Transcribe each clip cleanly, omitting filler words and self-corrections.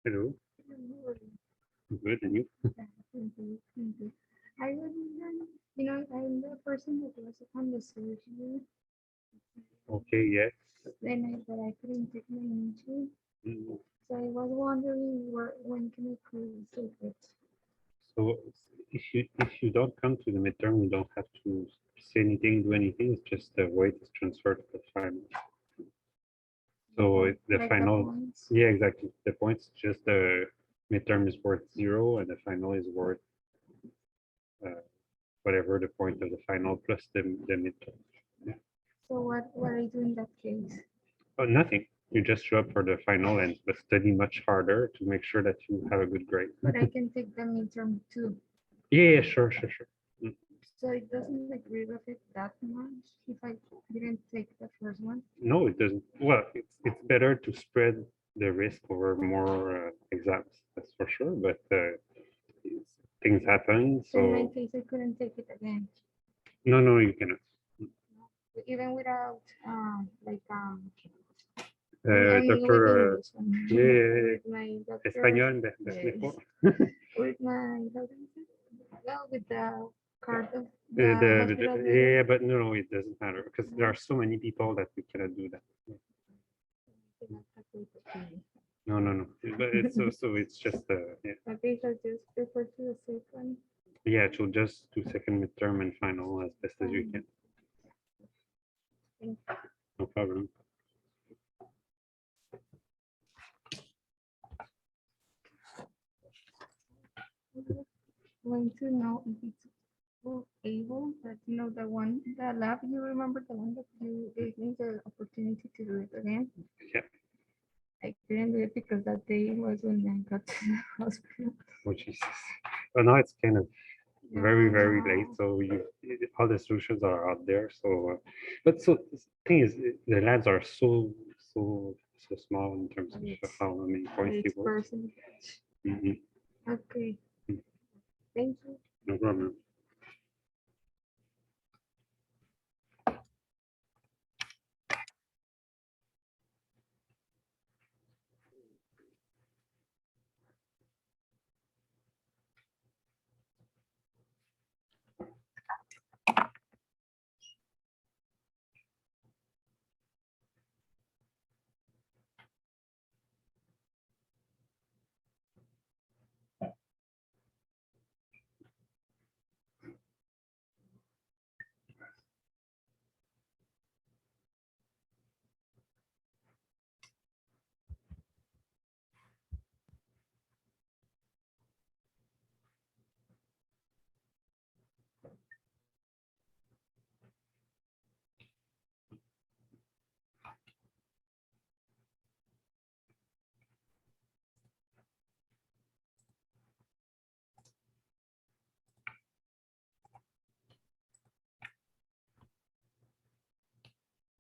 Hello. Good, and you? I was, I'm the person that was on the surgery. Okay, yes. But I couldn't take my insurance. Mm, So I was wondering when can I close it? So if you don't come to the midterm, you don't have to say anything, do anything. It's just the weight is transferred to the final. So the Like final, points. yeah, exactly. The points just the midterm is worth 0, and the final is worth whatever the point of the final plus the midterm. So what I do in that case? Oh, nothing. You just show up for the final and study much harder to make sure that you have a good grade. But I can take the midterm too. Yeah, sure, sure, sure. So it doesn't like really affect that much if I didn't take the first one. No, it doesn't. Well, it's better to spread the risk over more exams, that's for sure. But things happen, So in my so case, I couldn't take it again, no, you cannot. even without I mean, with Doctor, English. yeah, With my doctor. español, Yes. With my doctor. Well, with the card of the hospital. yeah, but no, it doesn't matter because there are so many people that we cannot do that. No. But it's so it's just yeah. Okay, so just prefer to the second. Yeah, so just do second midterm and final as best as you can. Thank No problem. you. Going to know if it's able, but the lab, you remember the one that you gave me the opportunity to do it again? Yeah. I couldn't do it because that day was when I got to the hospital. Oh Jesus. But now it's kind of very late, No. so all the solutions are out there. So but so the thing is the labs are so small in terms of It's- how many points they It's work. percentage. Mhm. Okay. Thank you. No problem.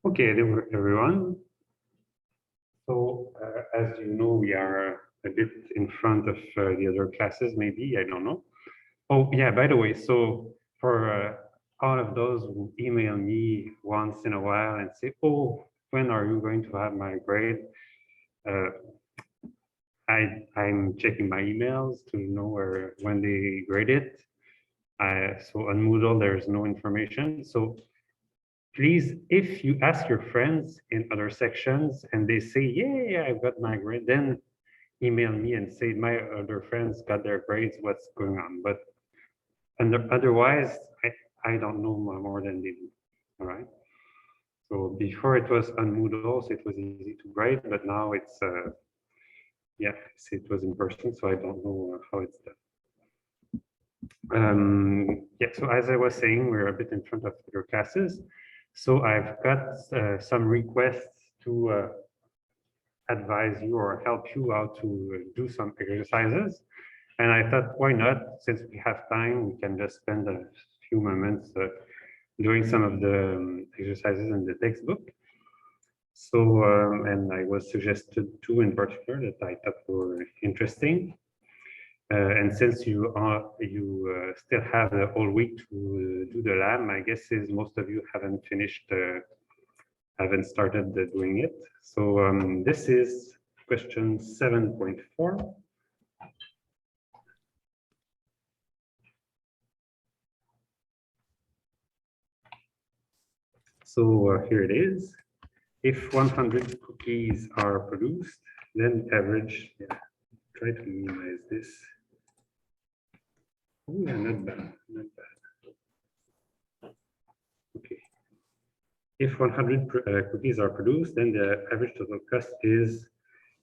Okay, everyone. So as you know, we are a bit in front of the other classes, maybe, I don't know. Oh, yeah, by the way, so for all of those who email me once in a while and say, oh, when are you going to have my grade? Uh, I'm checking my emails to know when they grade it. So on Moodle, there's no information. So please, if you ask your friends in other sections and they say, yeah, I've got my grade, then email me and say, my other friends got their grades, what's going on? But otherwise, I don't know more than they do, all right? So before it was on Moodle, so it was easy to grade, but now it's, yeah, it was in person, so I don't know how it's done. Yeah, so as I was saying, we're a bit in front of your classes. So I've got some requests to advise you or help you out to do some exercises. And I thought, why not? Since we have time, we can just spend a few moments doing some of the exercises in the textbook. So, and I was suggested two in particular that I thought were interesting. And since you still have the whole week to do the lab, my guess is most of you haven't started doing it. So this is question 7.4. So here it is. If 100 cookies are produced, then average, try to minimize this. Oh, yeah, not bad, not bad. Okay. If 100 cookies are produced, then the average total cost is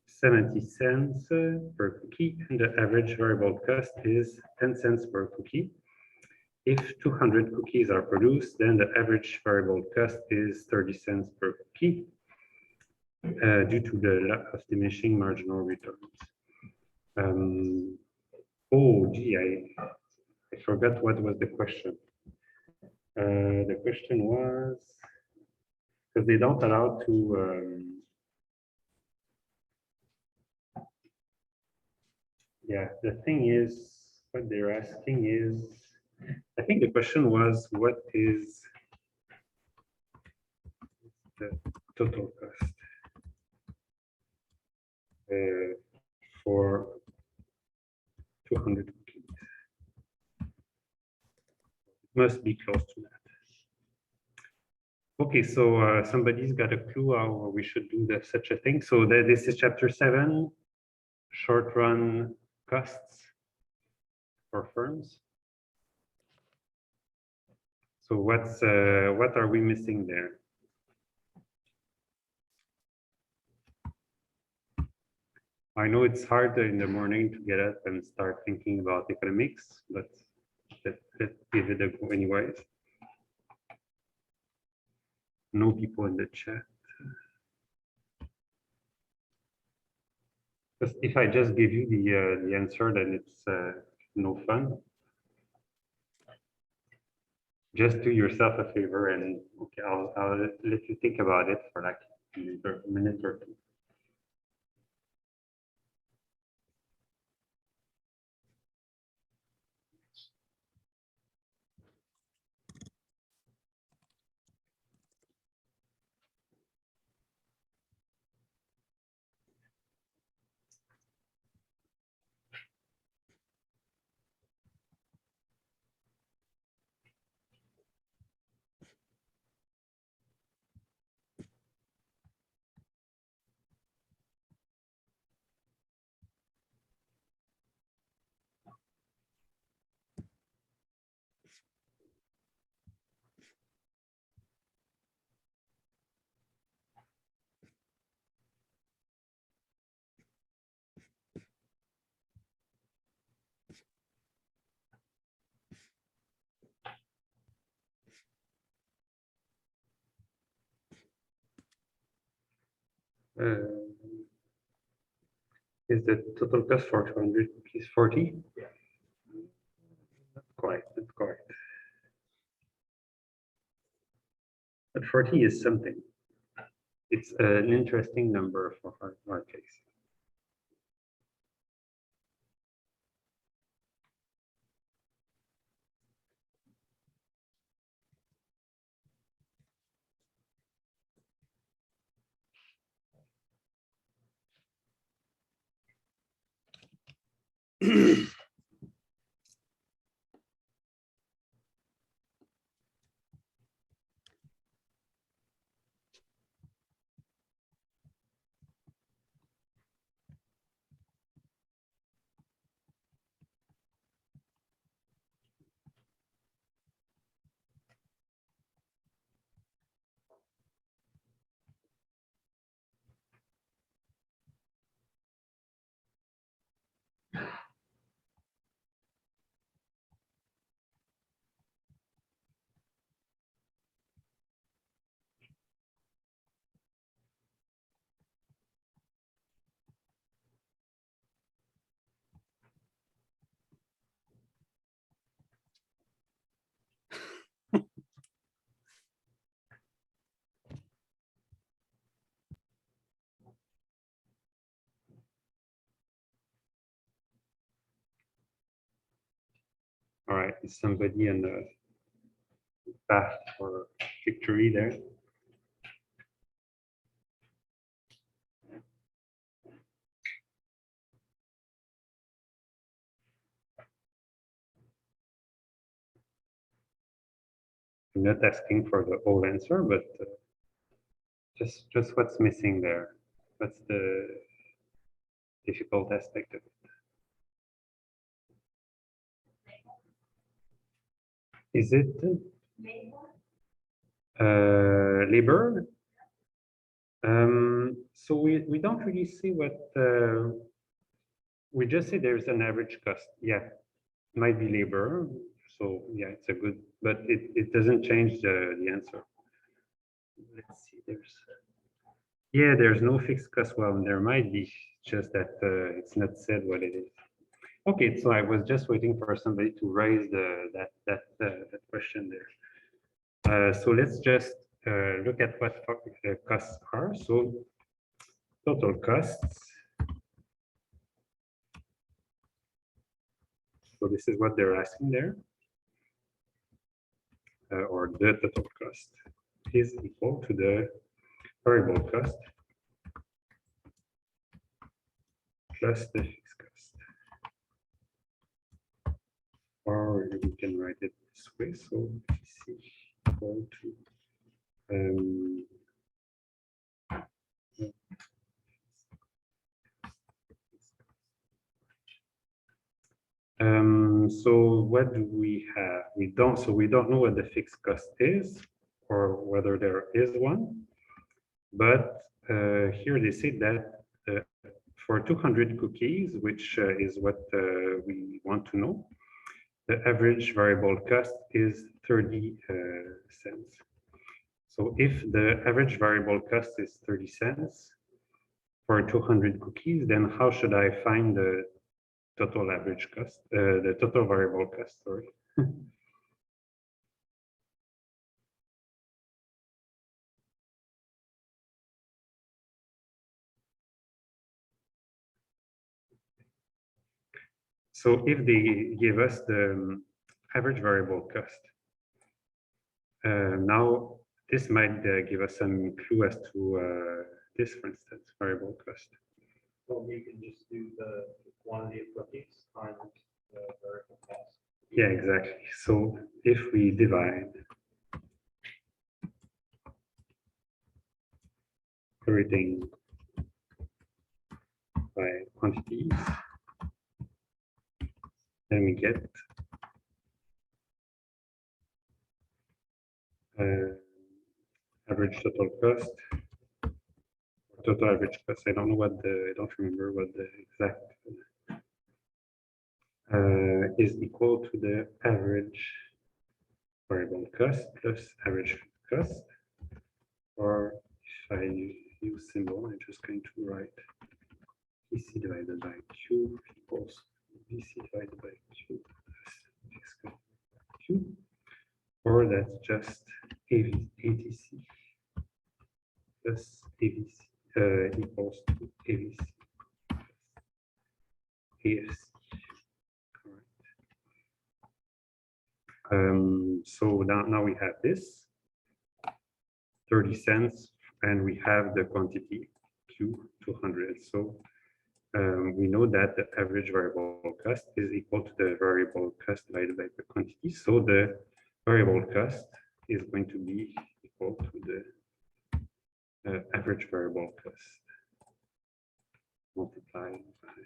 70 cents per cookie, and the average variable cost is 10 cents per cookie. If 200 cookies are produced, then the average variable cost is 30 cents per cookie due to the lack of diminishing marginal returns. Oh, gee, I forgot what was the question. The question was, because they don't allow to, yeah, the thing is, what they're asking is, I think the question was, what is the total cost for 200 cookies? It must be close to that. Okay, so somebody's got a clue how we should do such a thing. So this is chapter 7, short run costs for firms. So what are we missing there? I know it's hard in the morning to get up and start thinking about economics, but let's give it a go anyways. No people in the chat. Because if I just give you the answer, then it's no fun. Just do yourself a favor and okay, I'll let you think about it for like a minute or two. Is the total cost for 200 cookies 40? Yeah. Not quite, not quite. But 40 is something. It's an interesting number for our case. All right, is somebody on the path for victory there? I'm not asking for the whole answer, but just what's missing there. What's the difficult aspect of it? Is it labor? So we don't really see what we just say there's an average cost. Yeah, might be labor. So yeah, it's a good, but it doesn't change the answer. Let's see, there's no fixed cost. Well, there might be, just that it's not said what it is. Okay, so I was just waiting for somebody to raise that question there. So let's just look at what costs are. So total costs. So this is what they're asking there, or the total cost is equal to the variable cost plus the fixed cost. Or we can write it this way. So PC equal to so what do we have? We don't know what the fixed cost is or whether there is one, but here they say that for 200 cookies, which is what we want to know, the average variable cost is 30 cents. So if the average variable cost is 30 cents for 200 cookies, then how should I find the total average cost, the total variable cost, sorry. So if they give us the average variable cost, now this might give us some clue as to this, for instance, variable cost. So we can just do the quantity of cookies times the variable cost. Yeah, exactly. So if we divide everything by quantities, then we get average total cost, total average cost. I don't know what I don't remember what the exact is equal to the average variable cost plus average cost. Or if I use symbol, I'm just going to write VC divided by Q equals VC divided by Q plus fixed cost by Q. Or that's just ATC plus AVC equals to AVC plus AFC. So now we have this 30 cents and we have the quantity Q 200. So we know that the average variable cost is equal to the variable cost divided by the quantity. So the variable cost is going to be equal to the average variable cost multiplied by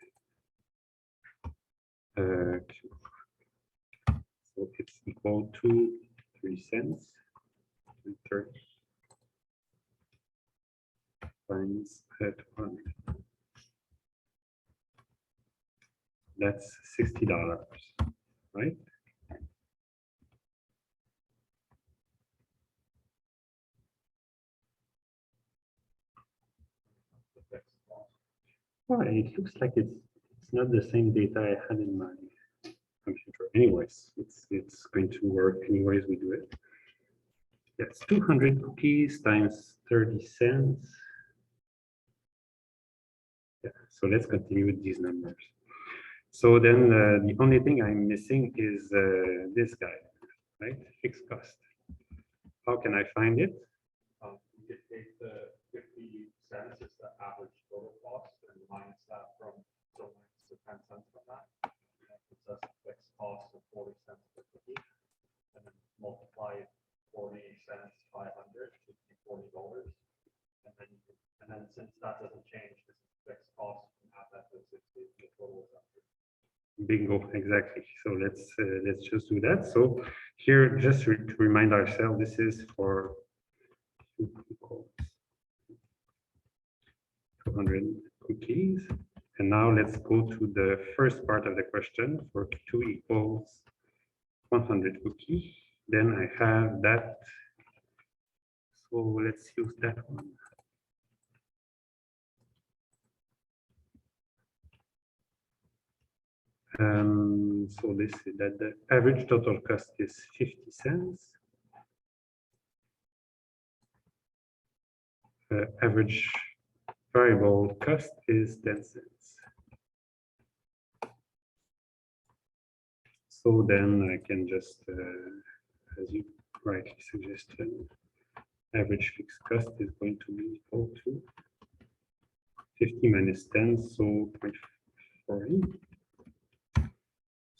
Q. So it's equal to 3 cents and 30 times 200. That's $60, right? Well, it looks like it's not the same data I had in my computer. Anyways, it's going to work anyways we do it. That's 200 cookies times 30 cents. Yeah, so let's continue with these numbers. So then the only thing I'm missing is this guy, right? Fixed cost. How can I find it? You could take the 50 cents as the average total cost and minus that from, so minus the 10 cents from that. That puts us a fixed cost of 40 cents per cookie. And then multiply 40 since that doesn't change, this is fixed cost, and add that to 60, the total is 100. Bingo, exactly. So let's just do that. So here, just to remind ourselves, this is for 200 cookies. And now let's go to the first part of the question for 2 equals 100 cookies. Then I have that. So let's use that one. So this is that the average total cost is 50 cents. Average variable cost is 10 cents. So then I can just, as you rightly suggested, average fixed cost is going to be equal to 50 minus 10, so 0.40.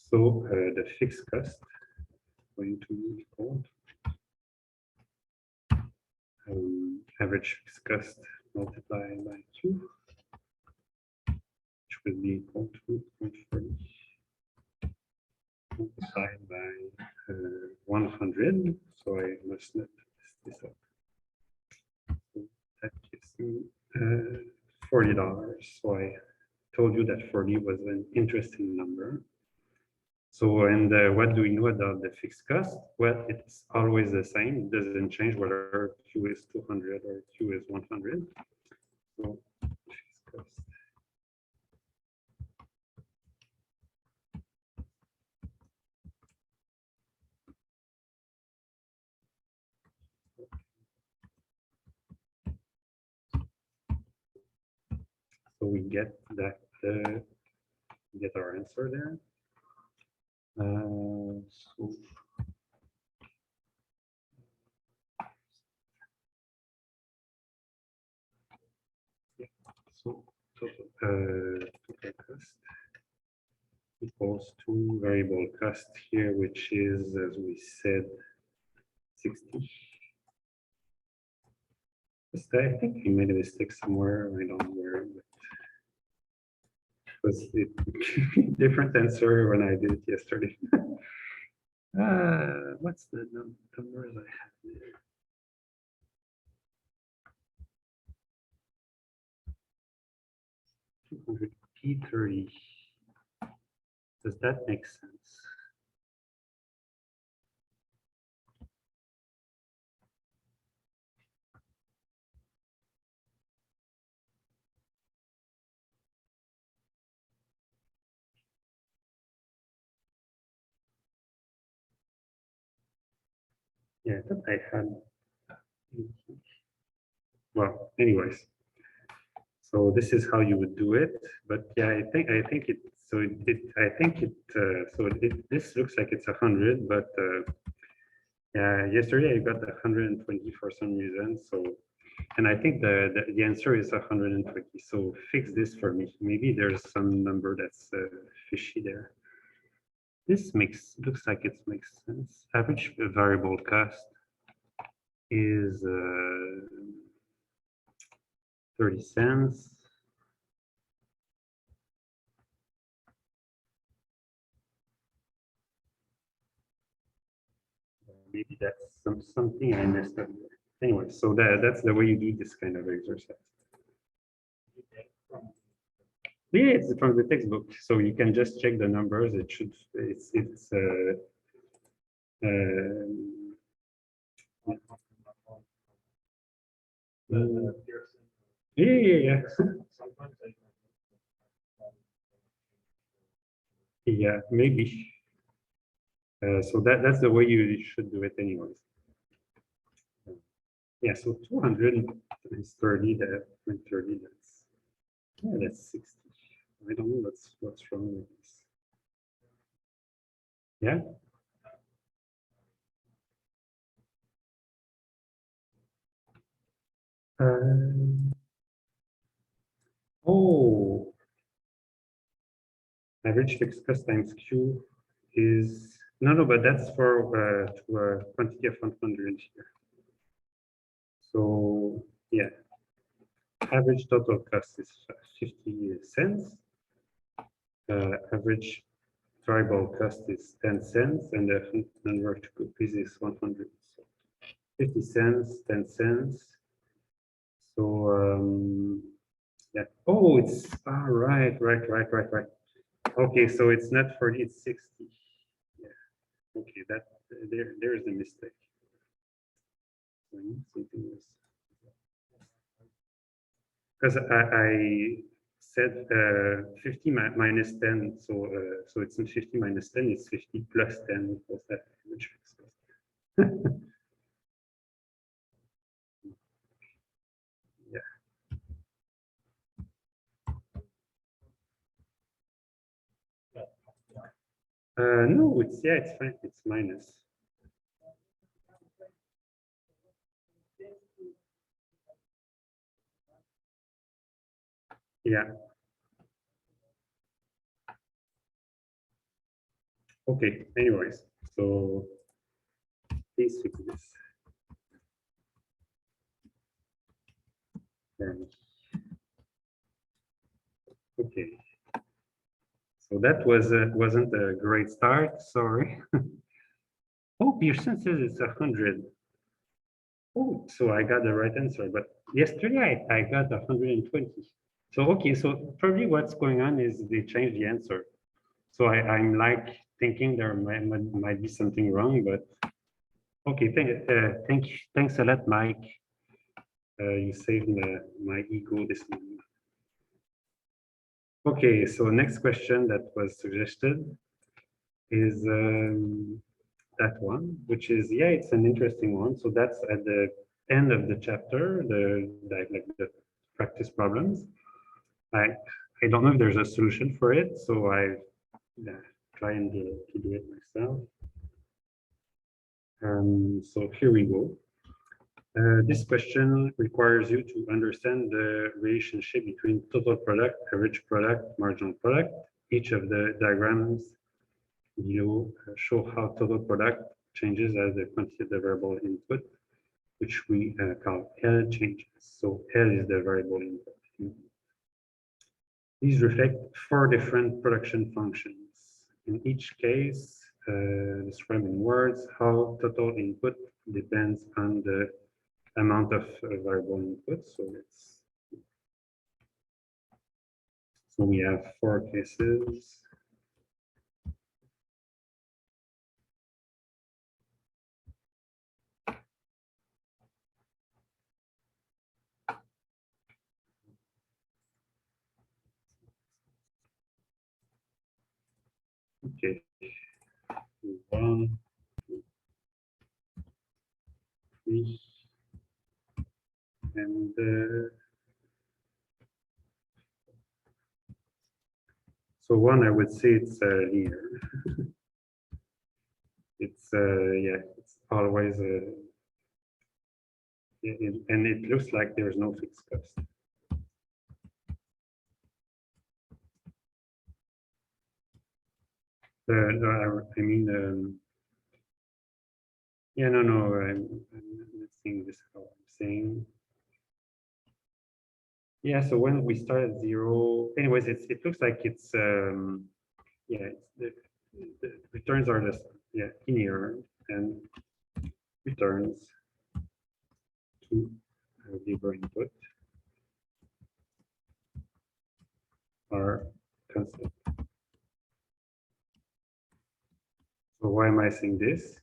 So the fixed cost is going to be equal average fixed cost multiplied by 2, which will be equal to 0.40 multiplied by 100. So I must not mess this up. So that gives me $40. So I told you that 40 was an interesting number. So, and what do we know about the fixed cost? Well, it's always the same. It doesn't change whether Q is 200 or Q is 100. So, fixed cost. So we get that, get our answer there. So yeah, so total cost equals to variable cost here, which is, as we said, 60. I think we made a mistake somewhere. I don't know where, but it was a different answer when I did it yesterday. What's the numbers I have there? P30. Does that make sense? Yeah, I thought I had. Well, anyways. So this is how you would do it, but yeah, I think it. So this looks like it's 100, but yeah, yesterday I got 120 for some reason. So, and I think the answer is 120. So fix this for me. Maybe there's some number that's fishy there. This looks like it makes sense. Average variable cost is 30 cents. Maybe that's something I messed up. Anyway, so that's the way you do this kind of exercise. Yeah, it's from the textbook, so you can just check the numbers. It should, yeah. Yeah, maybe. So that's the way you should do it anyways. Yeah, so 200 is 30, that 30, that's 60. I don't know what's wrong with this. Yeah. Oh, average fixed cost times Q is no, but that's for to a quantity of 100 here. So yeah, average total cost is 50 cents. Average variable cost is 10 cents, and the number of copies is 100. So 50 cents, 10 cents. So yeah. Oh, it's right. Okay, so it's not 40, it's 60. Yeah. Okay, that there's the mistake. Something else. Because I said 50 minus 10, so it's not 50 minus 10, it's 50 plus 10 equals that image fixed cost. Yeah. No, it's fine. It's minus. Yeah. Okay. Anyways, so please fix this. Okay. So that wasn't a great start. Sorry. Oh, Pearson says it's 100. Oh, so I got the right answer. But yesterday I got 120. So okay. So probably what's going on is they changed the answer. So I'm like thinking there might be something wrong, but okay. Thanks a lot, Mike. You saved my ego this morning. Okay, so next question that was suggested is that one, which is, yeah, it's an interesting one. So that's at the end of the chapter, like the practice problems. I don't know if there's a solution for it, so I try and to do it myself. So here we go. This question requires you to understand the relationship between total product, average product, marginal product. Each of the diagrams below show how total product changes as the quantity of the variable input, which we call L changes. So L is the variable input. These reflect 4 different production functions. In each case, described in words, how total input depends on the amount of variable input. So we have 4 cases. Okay. 1, 2, 3, and so 1, I would say it's linear. It's yeah, it's always and it looks like there's no fixed cost. No, I mean, yeah, no, I'm not saying this how I'm saying. Yeah, so when we start at 0, anyways, it looks like it's yeah, the returns are just linear and returns to labor input are constant. So why am I saying this?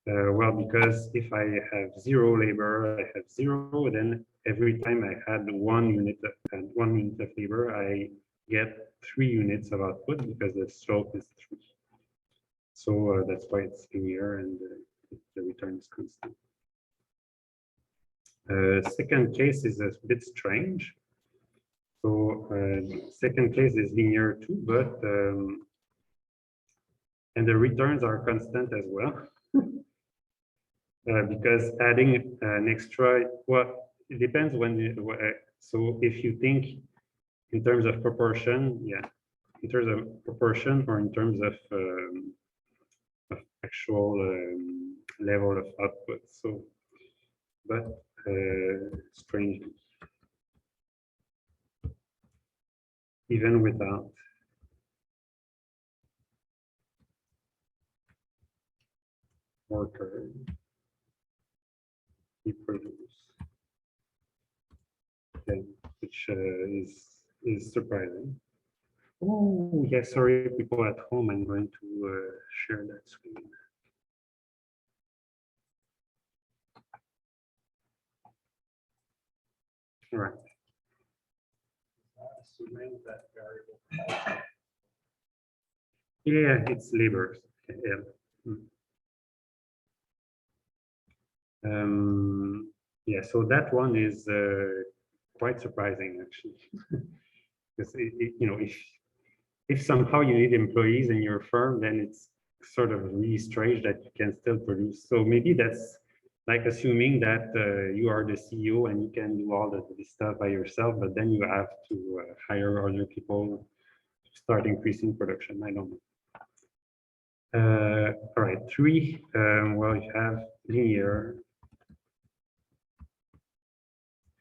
Well, because if I have 0 labor, I have 0, then every time I add 1 unit of labor, I get 3 units of output because the slope is 3. So that's why it's linear and the return is constant. Second case is a bit strange. So second case is linear too, but and the returns are constant as well. Because adding an extra, well, it depends when so if you think in terms of proportion, yeah, in terms of proportion or in terms of actual level of output. So, but strangely, even without worker reproduce, then, which is surprising. Oh, yeah, sorry, people at home, I'm going to share that screen. All right. Assuming that variable. Yeah, it's labor. Yeah. Yeah, so that one is quite surprising, actually. Because, you know, if somehow you need employees in your firm, then it's sort of really strange that you can still produce. So maybe that's like assuming that you are the CEO and you can do all this stuff by yourself, but then you have to hire other people to start increasing production. I don't know. All right, 3. Well, you have linear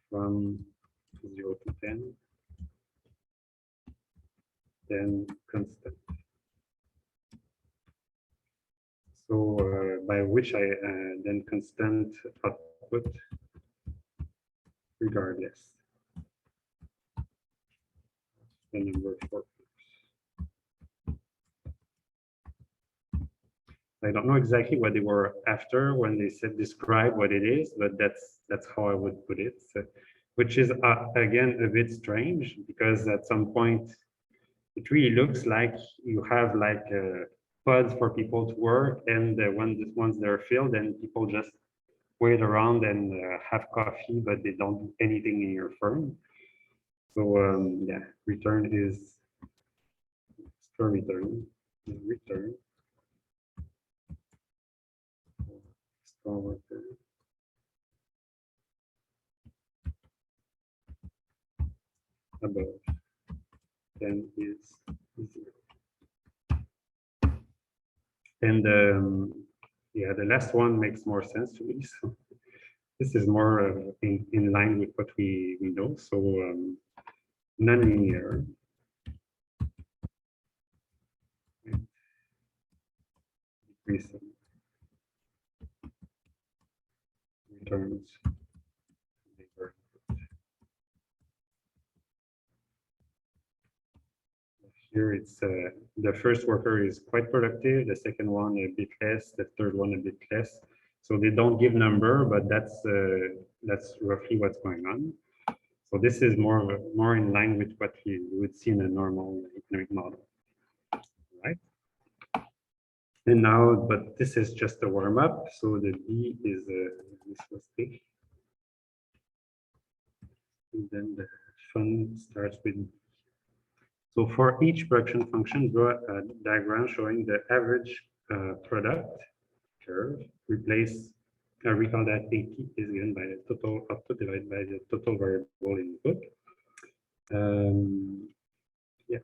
from 0 to 10, then constant. So by which I then constant output regardless the number 4. I don't know exactly what they were after when they said describe what it is, but that's how I would put it. So, which is again a bit strange because at some point it really looks like you have like pods for people to work, and once they're filled, then people just wait around and have coffee, but they don't do anything in your firm. So yeah, return is for return. Return. Store worker. Above. Then is 0. And yeah, the last one makes more sense to me. So this is more in line with what we know. So nonlinear. Decreasing returns. Here it's the first worker is quite productive, the second one a bit less, the third one a bit less. So they don't give number, but that's roughly what's going on. So this is more in line with what you would see in a normal economic model, right? And now, but this is just a warm up. So the B is this was big. And then the fun starts with. So for each production function, draw a diagram showing the average product curve. Replace, recall that AT is given by the total output divided by the total variable input. Yeah.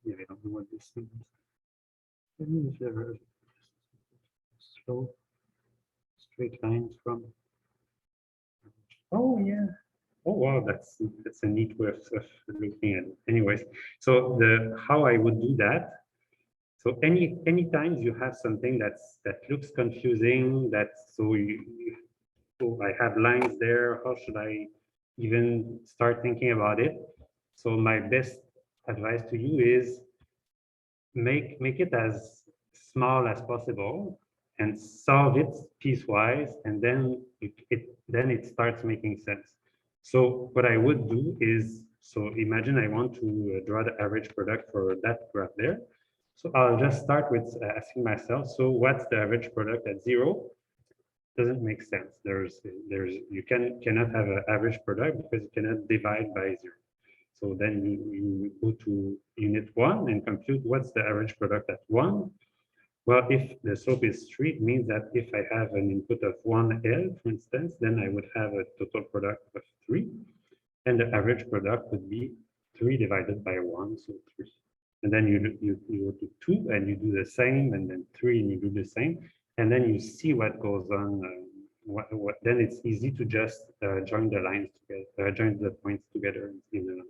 Yeah, I don't know what this means. Slow straight lines from. Oh yeah. Oh wow, that's a neat way of looking at it. Anyways, so the how I would do that. So any times you have something that looks confusing, so I have lines there. How should I even start thinking about it? So my best advice to you is make it as small as possible and solve it piecewise, and then it starts making sense. So what I would do is, so imagine I want to draw the average product for that graph there. So I'll just start with asking myself, so what's the average product at 0? Doesn't make sense. You cannot have an average product because you cannot divide by 0. So then you go to unit 1 and compute what's the average product at 1. Well, if the slope is 3, it means that if I have an input of 1L, for instance, then I would have a total product of 3. And the average product would be 3 divided by 1, so 3. And then you go to 2 and you do the same, and then 3 and you do the same, and then you see what goes on. Then it's easy to just join the lines together, join the points together in the line.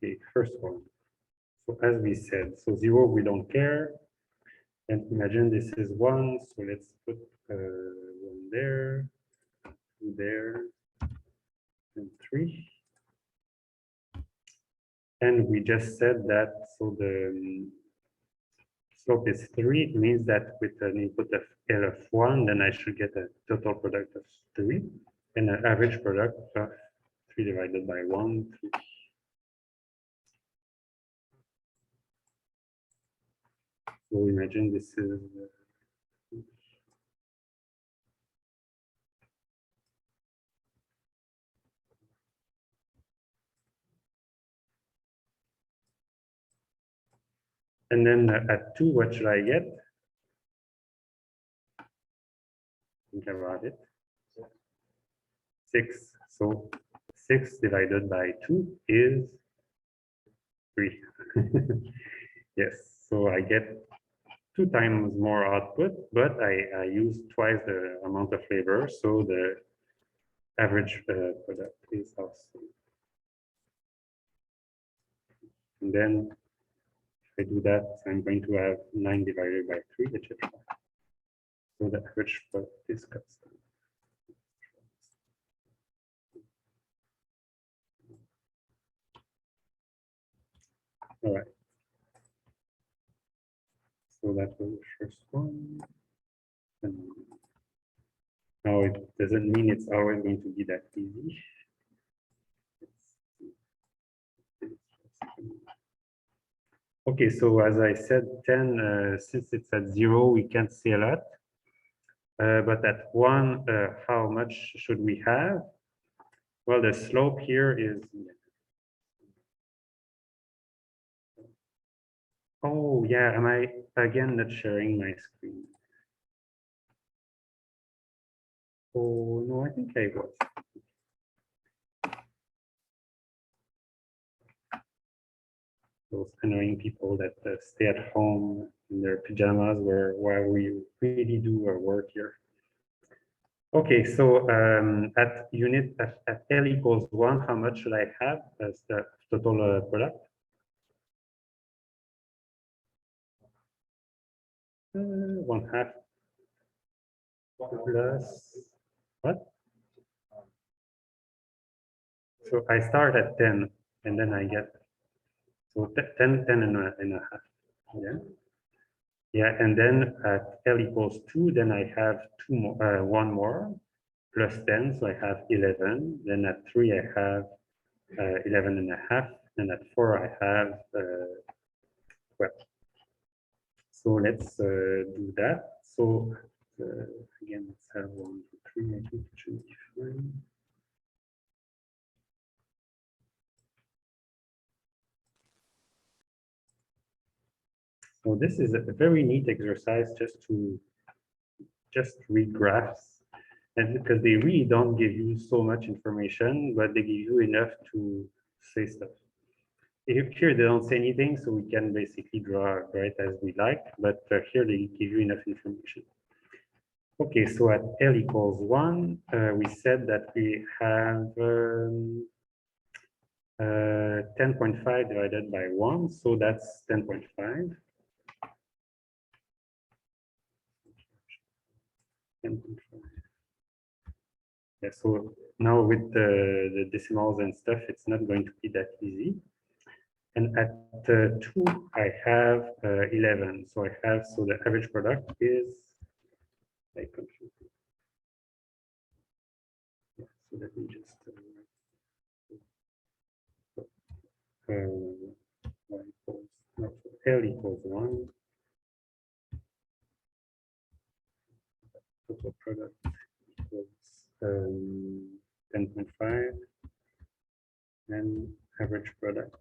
Okay, first one. So as we said, so 0, we don't care. And imagine this is 1, so let's put 1 there, 2 there, and 3. And we just said that, so the slope is 3. It means that with an input of L of 1, then I should get a total product of 3, and an average product of 3 divided by 1, 3. So imagine this is and then at 2, what should I get? Think about it. 6. So 6 divided by 2 is 3. Yes, so I get 2 times more output, but I use twice the amount of labor, so the average product is also. And then if I do that, I'm going to have 9 divided by 3, etc. So the average product is cuts down. All right. So that was the first one. And now it doesn't mean it's always going to be that easy. Okay, so as I said, 10, since it's at 0, we can't see a lot. But at 1, how much should we have? Well, the slope here is. Oh, yeah, am I again not sharing my screen? Oh, no, I think I was. Those annoying people that stay at home in their pajamas while we really do our work here. Okay, so at unit at L equals 1, how much should I have as the total product? 1/2 plus what? So I start at 10 and then I get so 10 and a half. Yeah. Yeah, and then at L equals 2, then I have 2 more, 1 more plus 10, so I have 11. Then at 3, I have 11 and a half, and at 4, I have 12. So let's do that. So again, let's have 1, 2, 3. I think it should be fine. So this is a very neat exercise just to read graphs, and because they really don't give you so much information, but they give you enough to say stuff. Here they don't say anything, so we can basically draw it as we like, but here they give you enough information. Okay, so at L equals 1, we said that we have 10.5 divided by 1, so that's 10.5. 10.5. Yeah, so now with the decimals and stuff, it's not going to be that easy. And at 2, I have 11. So I have, so the average product is, I confused. Yeah, so let me just y equals, no, sorry. L equals 1. Total product equals 10.5. And average product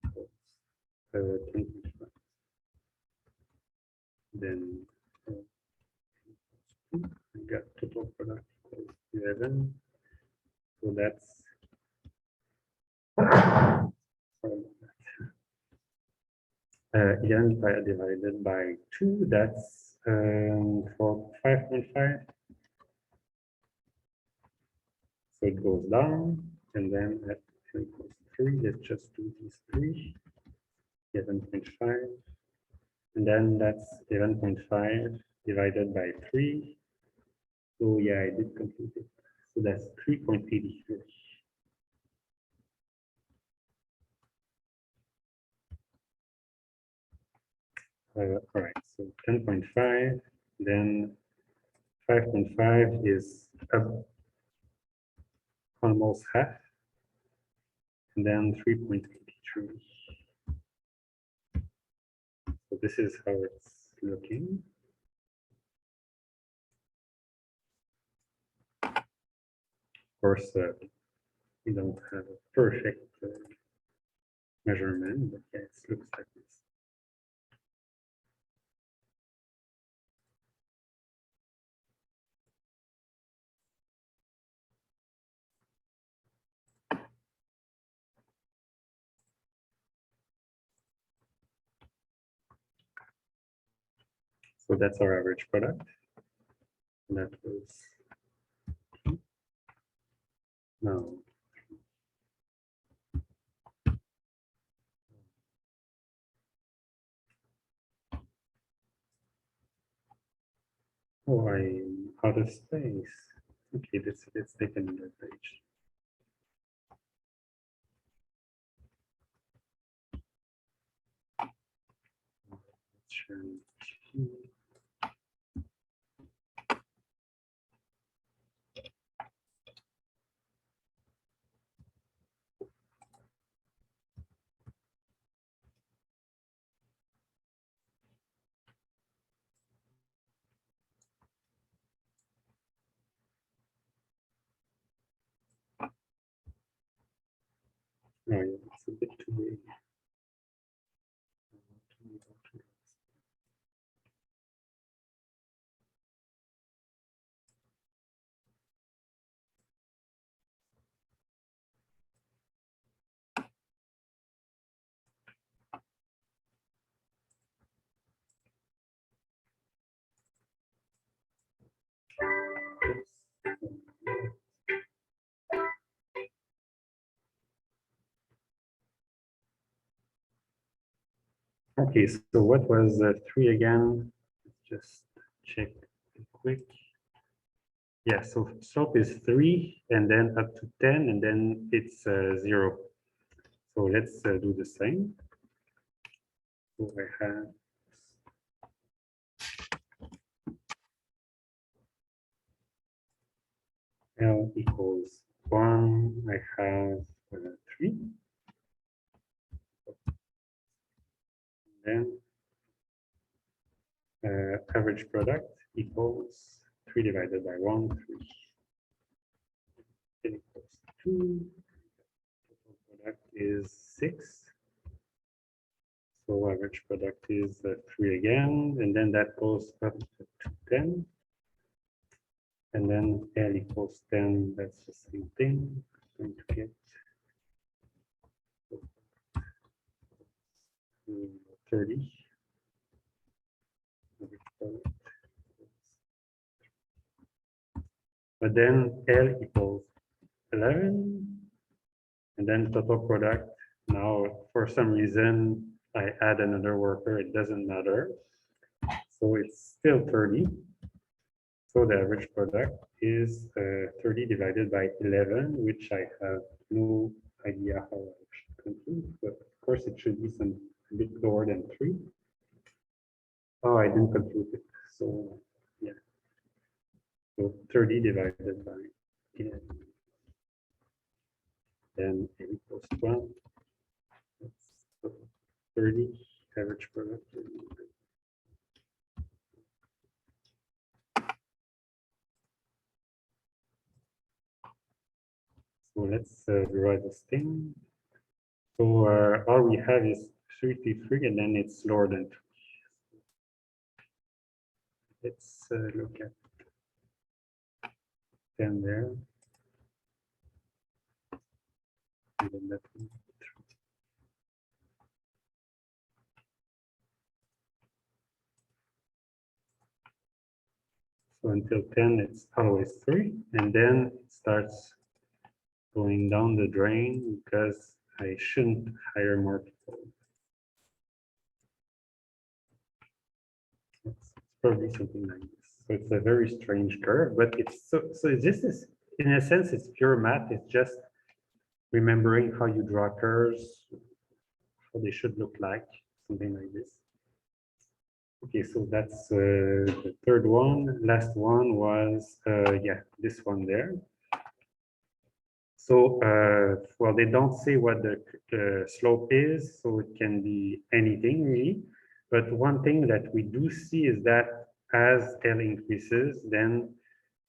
equals 10.5. Then I got total product equals 11. So that's sorry about that. 11 divided by 2, that's for 5.5. So it goes down, and then at n equals 3, let's just do these 3, 11.5. And then that's 11.5 divided by 3. So yeah, I did complete it. So that's 3.83. All right, so 10.5, then 5.5 is up almost half, and then 3.83. So this is how it's looking. Of course, we don't have a perfect measurement, but yeah, it looks like this. So that's our average product. And that was now. Oh, I'm out of space. Okay, let's take another page. Share. Oh, yeah, it's a bit too big. Okay, so what was 3 again? Let's just check quick. Yeah, so slope is 3, and then up to 10, and then it's 0. So let's do the same. So I have L equals 1. I have 3. Then average product equals 3 divided by 1, 3. It equals 2. Total product is 6. So average product is 3 again, and then that goes up to 10. And then L equals 10, that's the same thing. I'm going to get 30. But then L equals 11, and then total product. Now, for some reason, I add another worker, it doesn't matter. So it's still 30. So the average product is 30 divided by 11, which I have no idea how I should compute, but of course it should be a bit lower than 3. Oh, I didn't compute it. So yeah. So 30 divided by 11. Then N equals 12. 30, average product 30. So let's rewrite this thing. So all we have is 33, and then it's lower than 2. Let's look at 10 there. And then that one. So until 10, it's always 3, and then it starts going down the drain because I shouldn't hire more people. It's probably something like this. So it's a very strange curve, but it's so this is, in a sense, it's pure math. It's just remembering how you draw curves, how they should look like, something like this. Okay, so that's the third one. Last one was, yeah, this one there. So, well, they don't say what the slope is, so it can be anything really. But one thing that we do see is that as L increases, then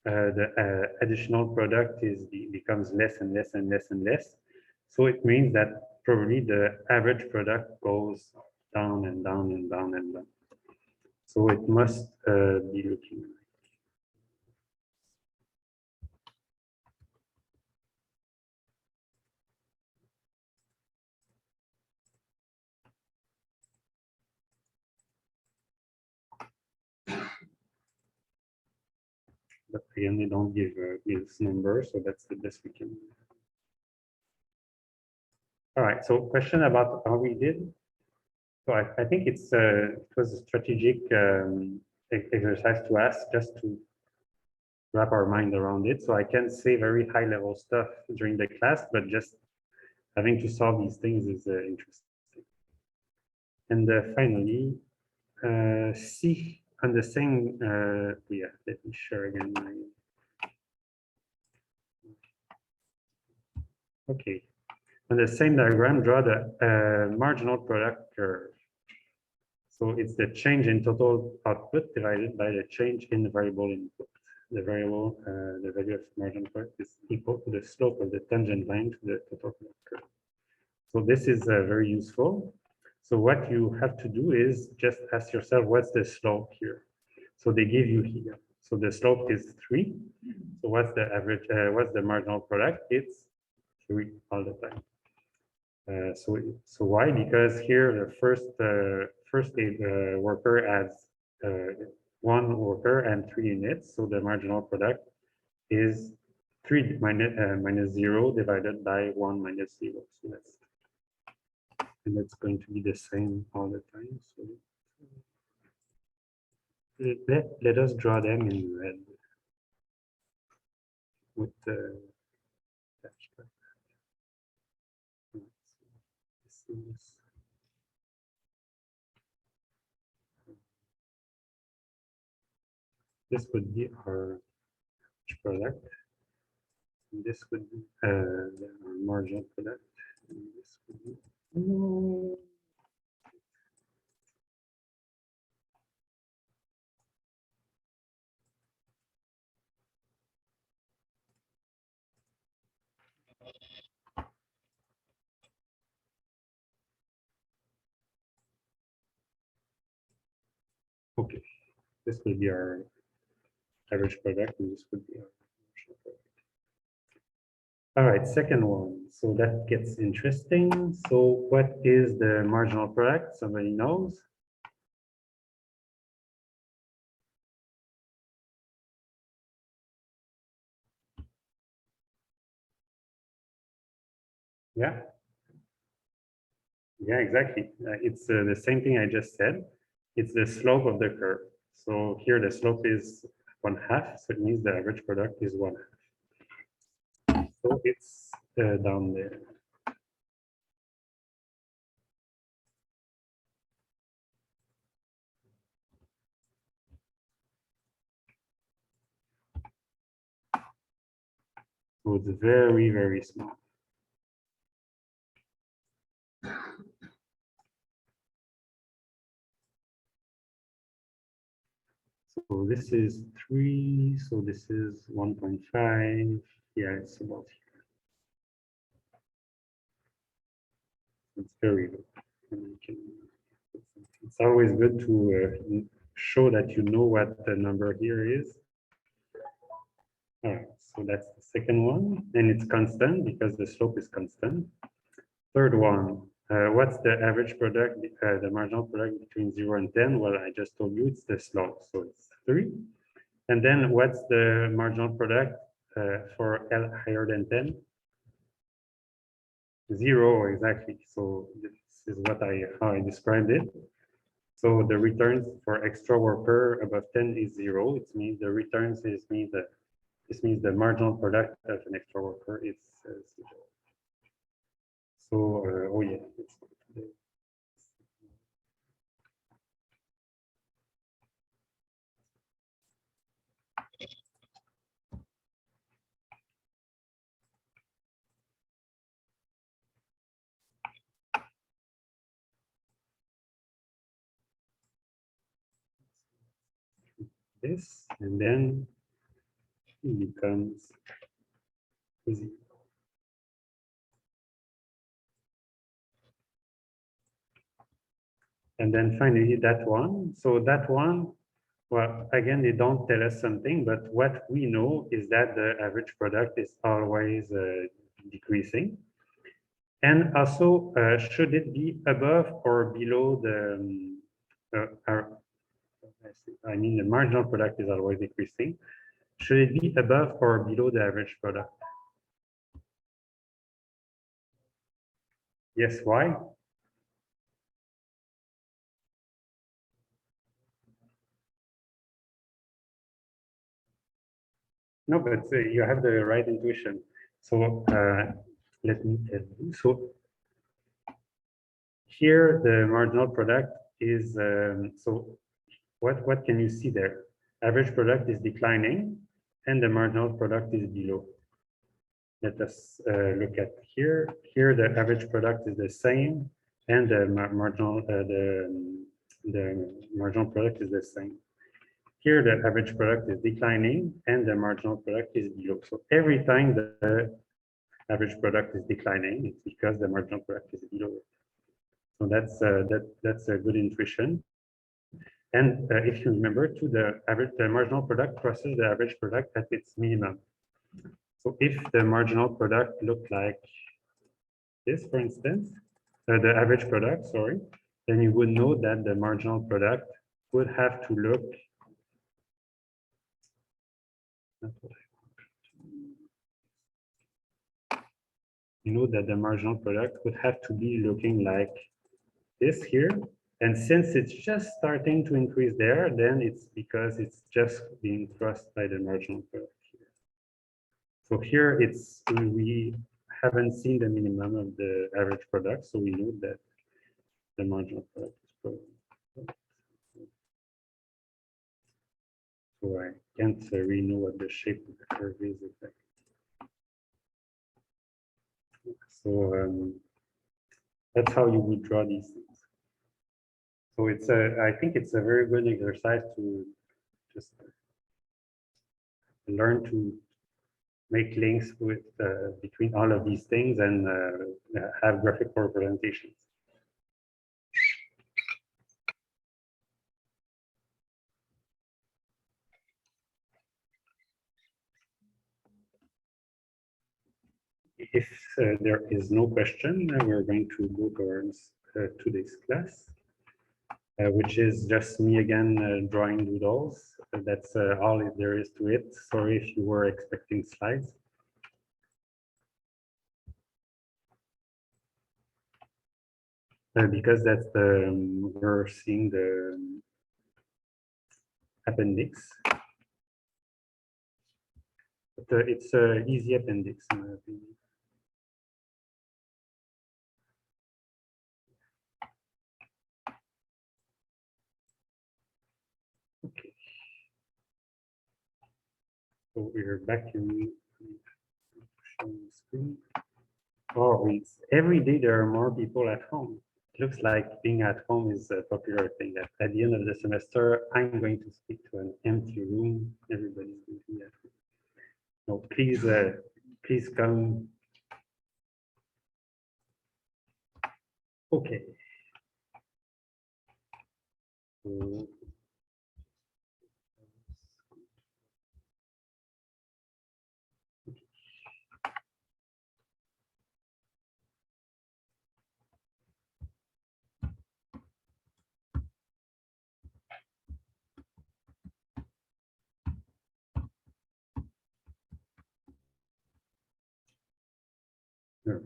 the additional product becomes less and less and less and less. So it means that probably the average product goes down and down and down and down. So it must be looking like. But again, they don't give this number, so that's the best we can do. All right, so question about how we did. So I think it was a strategic exercise to ask just to wrap our mind around it. So I can say very high level stuff during the class, but just having to solve these things is interesting. And finally, C on the same, yeah, let me share again. Okay, on the same diagram, draw the marginal product curve. So it's the change in total output divided by the change in the variable input. The variable, the value of marginal product is equal to the slope of the tangent line to the total product curve. So this is very useful. So what you have to do is just ask yourself, what's the slope here? So they give you here. So the slope is 3. So what's the average, what's the marginal product? It's 3 all the time. So why? Because here the first worker adds 1 worker and 3 units. So the marginal product is 3 minus 0 divided by 1 minus 0. So that's going to be the same all the time. So let us draw them in red with the hashtag. This would be our product. This would be our marginal product. And this would be okay. This will be our average product, and this would be our marginal product. All right, second one. So that gets interesting. So what is the marginal product? Somebody knows? Yeah. Yeah, exactly. It's the same thing I just said. It's the slope of the curve. So here the slope is 1/2, so it means the average product is 1/2. So it's down there. So it's very, very small. So this is 3, so this is 1.5. Yeah, it's about here. It's very good. And you it's always good to show that you know what the number here is. All right, so that's the second one, and it's constant because the slope is constant. Third one, what's the average product, the marginal product between 0 and 10? Well, I just told you it's the slope, so it's 3. And then what's the marginal product for L higher than 10? 0, exactly. So this is how I described it. So the returns for extra worker above 10 is 0. It means the returns this means the marginal product of an extra worker is 0. So, oh yeah, it's this, and then it becomes 0. And then finally that one. So that one, well, again, they don't tell us something, but what we know is that the average product is always decreasing. And also, should it be above or below the, I mean, the marginal product is always decreasing. Should it be above or below the average product? Yes, why? No, but you have the right intuition. So let me tell you. So here the marginal product is, so what can you see there? Average product is declining and the marginal product is below. Let us look at here. Here the average product is the same and the marginal product is the same. Here the average product is declining and the marginal product is below. So every time the average product is declining, it's because the marginal product is below it. So that's a good intuition. And if you remember, to the marginal product crosses the average product at its minimum. So if the marginal product looked like this, for instance, the average product, sorry, then you would know that the marginal product would have to look. You know that the marginal product would have to be looking like this here. And since it's just starting to increase there, then it's because it's just being thrust by the marginal product here. So here we haven't seen the minimum of the average product, so we know that the marginal product is probably. So I can't really know what the shape of the curve is exactly. So that's how you would draw these things. So it's I think it's a very good exercise to just learn to make links with between all of these things and have graphical representations. If there is no question, we're going to go towards today's class, which is just me again drawing doodles. That's all there is to it. Sorry if you were expecting slides. Because that's we're seeing the appendix. But it's an easy appendix in my opinion. Okay. So we're back in the screen. Oh, it's every day there are more people at home. looks like being at home is a popular thing. At the end of the semester, I'm going to speak to an empty room. Everybody's going to be at home. No, please come. Okay. So, no.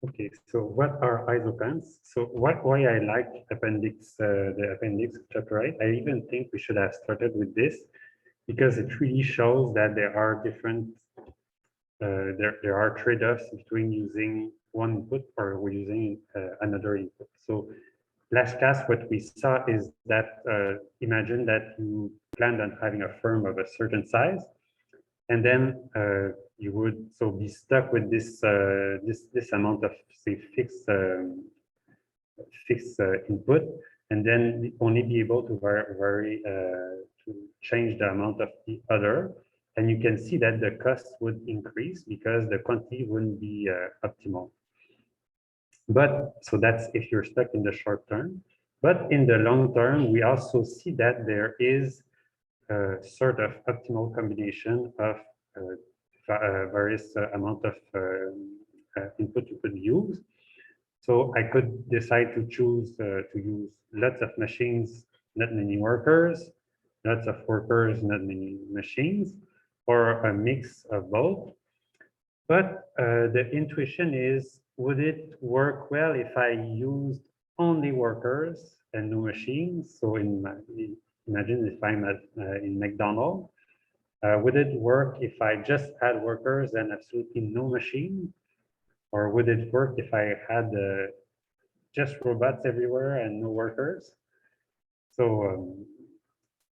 Okay, so what are isocons? So why I like the appendix chapter 8, I even think we should have started with this because it really shows that there are different, there are trade-offs between using one input or we're using another input. So last class, what we saw is that imagine that you planned on having a firm of a certain size, and then you would be stuck with this amount of say fixed input, and then only be able to vary to change the amount of the other. And you can see that the cost would increase because the quantity wouldn't be optimal. But so that's if you're stuck in the short term. But in the long term, we also see that there is a sort of optimal combination of various amount of input you could use. So I could decide to choose to use lots of machines, not many workers, lots of workers, not many machines, or a mix of both. But the intuition is, would it work well if I used only workers and no machines? So imagine if I'm in McDonald's, would it work if I just had workers and absolutely no machine? Or would it work if I had just robots everywhere and no workers? So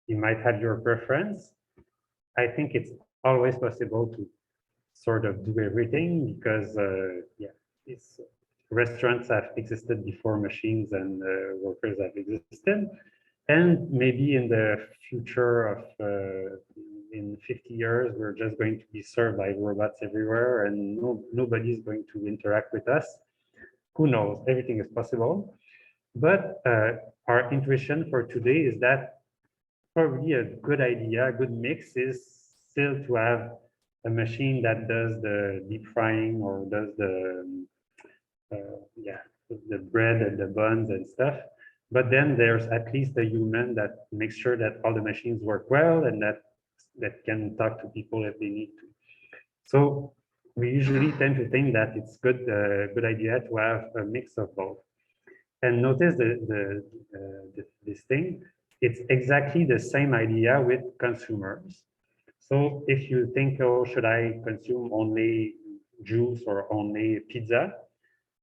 you might have your preference. I think it's always possible to sort of do everything because yeah, it's restaurants have existed before machines and workers have existed, and maybe in the future of in 50 years we're just going to be served by robots everywhere and nobody's going to interact with us. Who knows? Everything is possible, but our intuition for today is that probably a good idea, a good mix is still to have a machine that does the deep frying or does yeah, the bread and the buns and stuff. But then there's at least a human that makes sure that all the machines work well and that can talk to people if they need to. So we usually tend to think that it's good idea to have a mix of both. And notice this thing, it's exactly the same idea with consumers. So if you think, oh, should I consume only juice or only pizza?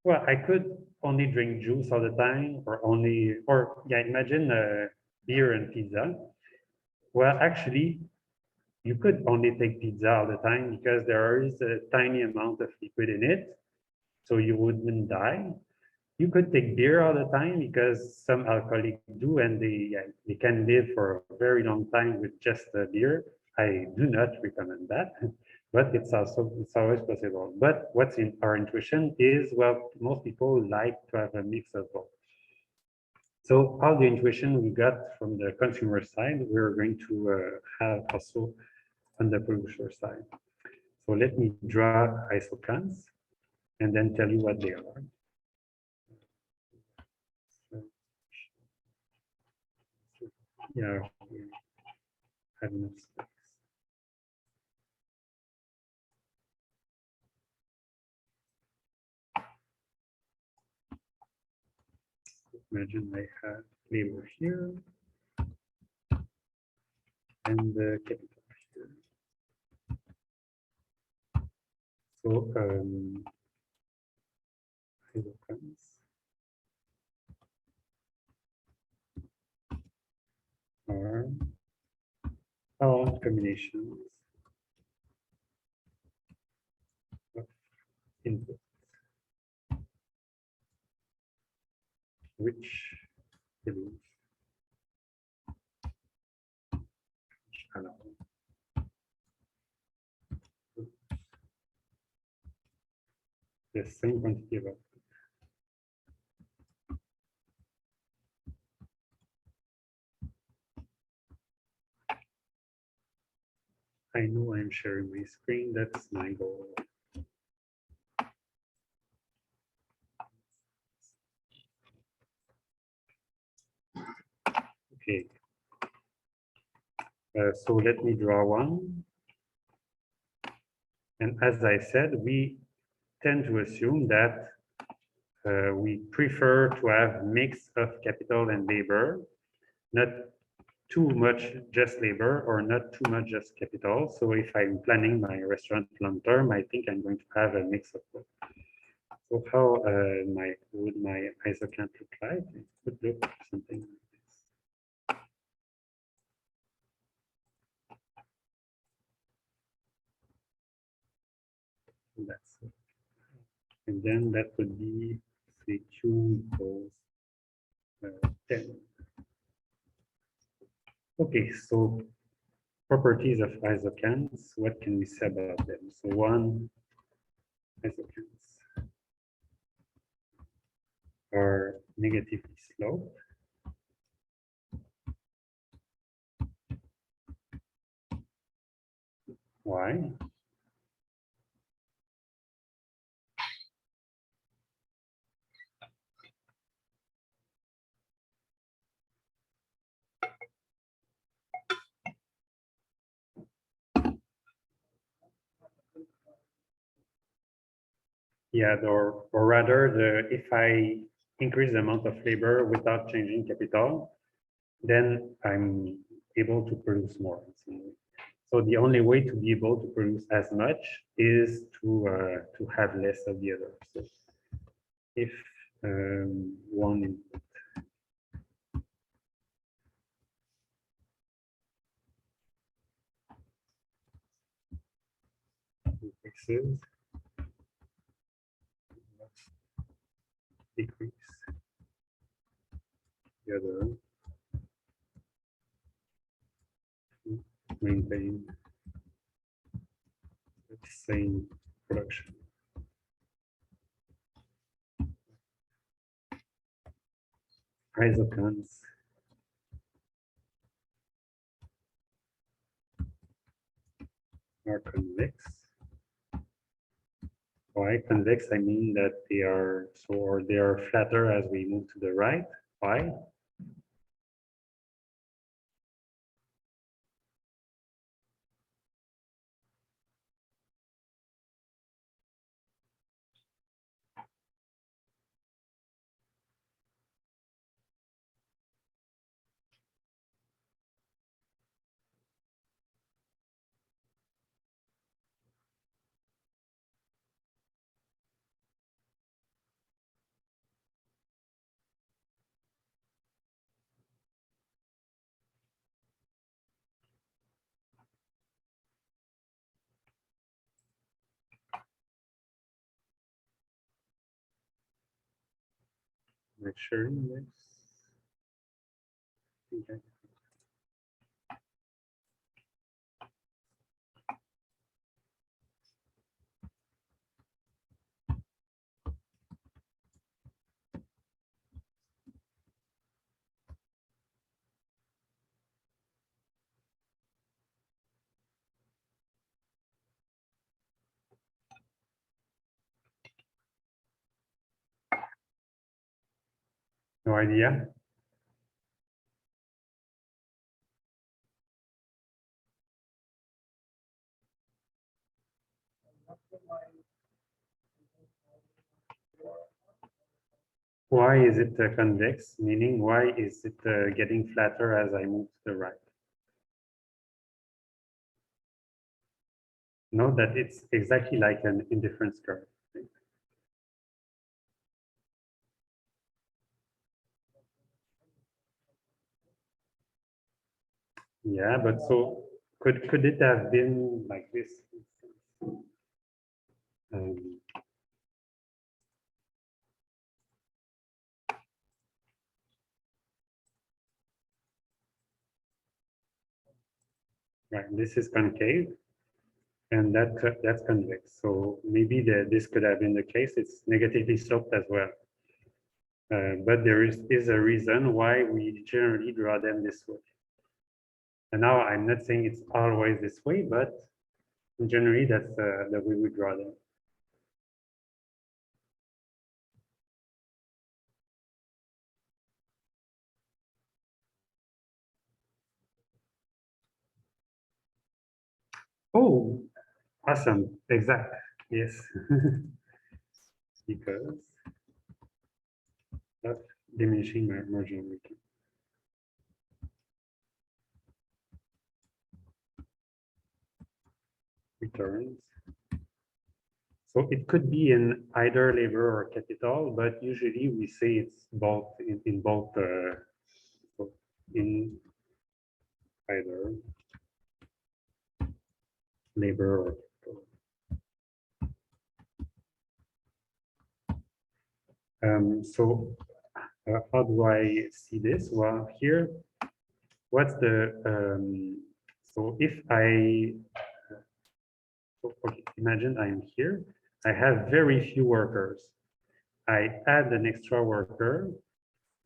Well, I could only drink juice all the time or yeah, imagine beer and pizza. Well, actually, you could only take pizza all the time because there is a tiny amount of liquid in it, so you wouldn't die. You could take beer all the time because some alcoholics do, and they can live for a very long time with just beer. I do not recommend that, but it's always possible. But what's in our intuition is, well, most people like to have a mix of both. So all the intuition we got from the consumer side, we're going to have also on the producer side. So let me draw isocons and then tell you what they are. Yeah, we have enough space. Imagine I have labor here and the capital here. So isocons are all combinations of input, which produce allow the same quantity of output. I know I'm sharing my screen, that's my goal. Okay. So let me draw one. And as I said, we tend to assume that we prefer to have mix of capital and labor, not too much just labor or not too much just capital. So if I'm planning my restaurant long term, I think I'm going to have a mix of both. So how would my isocant look like? It would look something like this. That's it. And then that would be say Q equals 10. Okay, so properties of isocants, what can we say about them? So one, isocants are negatively sloped. Why? Yeah, or rather, if I increase the amount of labor without changing capital, then I'm able to produce more. So the only way to be able to produce as much is to have less of the other. So if one input increases, decrease the other, maintain the same production. Isocants are convex. Why convex? I mean that they are or they are flatter as we move to the right. Why? Am I sharing this? Okay. No idea. Why is it convex? Meaning, why is it getting flatter as I move to the right? Note that it's exactly like an indifference curve. Yeah, but so Could it have been like this? Um, right, this is concave, and that's convex. So maybe this could have been the case. It's negatively sloped as well. But there is a reason why we generally draw them this way. And now I'm not saying it's always this way, but generally that's the way we draw them. Oh, awesome. Exact. Yes. Because of diminishing marginal return. Returns. So it could be in either labor or capital, but usually we say it's both in both so in either labor or capital. So how do I see this? Well, here, what's the so if I okay, imagine I'm here, I have very few workers. I add an extra worker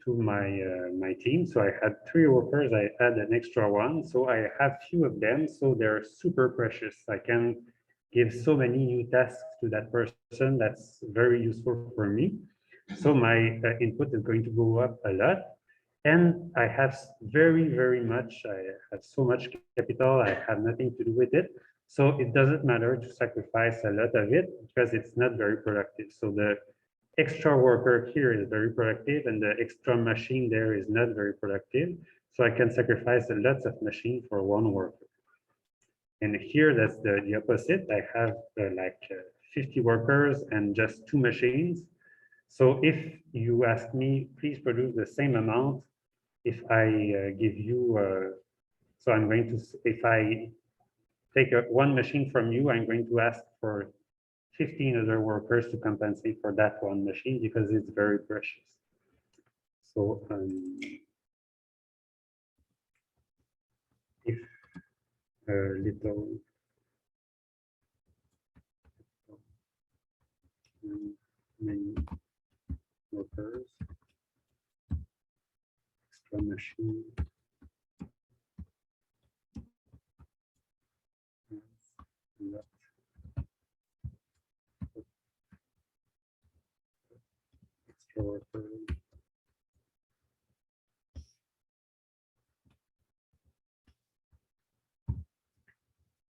to my team. So I had 3 workers, I add an extra one. So I have few of them, so they're super precious. I can give so many new tasks to that person. That's very useful for me. So my input is going to go up a lot. And I have very much, I have so much capital, I have nothing to do with it. So it doesn't matter to sacrifice a lot of it because it's not very productive. So the extra worker here is very productive and the extra machine there is not very productive. So I can sacrifice a lot of machine for one worker. And here, that's the opposite. I have like 50 workers and just 2 machines. So if you ask me, please produce the same amount, if I give you, so I'm going to, if I take one machine from you, I'm going to ask for 15 other workers to compensate for that one machine because it's very precious. So if little many workers, extra machine, not extra worker.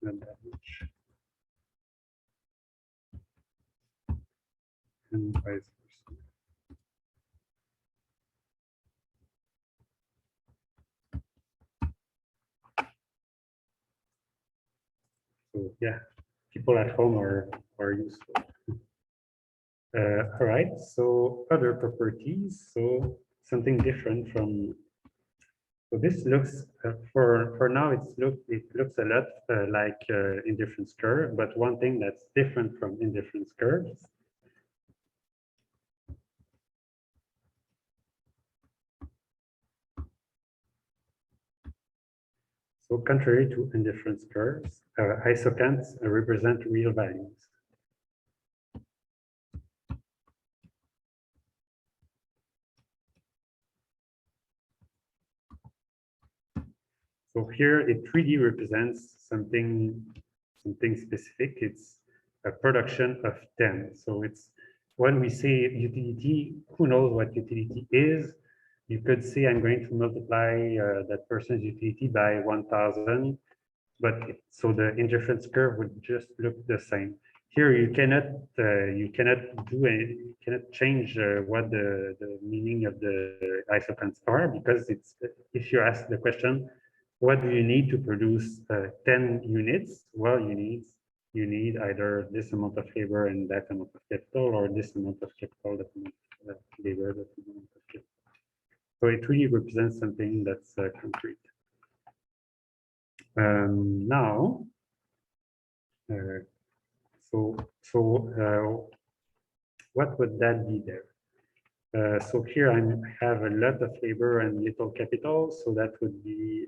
Not that much. And vice versa. So yeah, people at home are useful. All right, so other properties. So something different from. So this looks for now it looks a lot like indifference curve, but one thing that's different from indifference curves. So contrary to indifference curves, isocants represent real values. So here it really represents something specific. It's a production of 10. So it's when we say utility, who knows what utility is? You could say I'm going to multiply that person's utility by 1,000, but so the indifference curve would just look the same. Here you cannot change what the meaning of the isocants are because it's if you ask the question, what do you need to produce 10 units? Well, you need either this amount of labor and that amount of capital, or this amount of capital, that amount of labor, that amount of capital. So it really represents something that's concrete. Now, what would that be there? So here I have a lot of labor and little capital, so that would be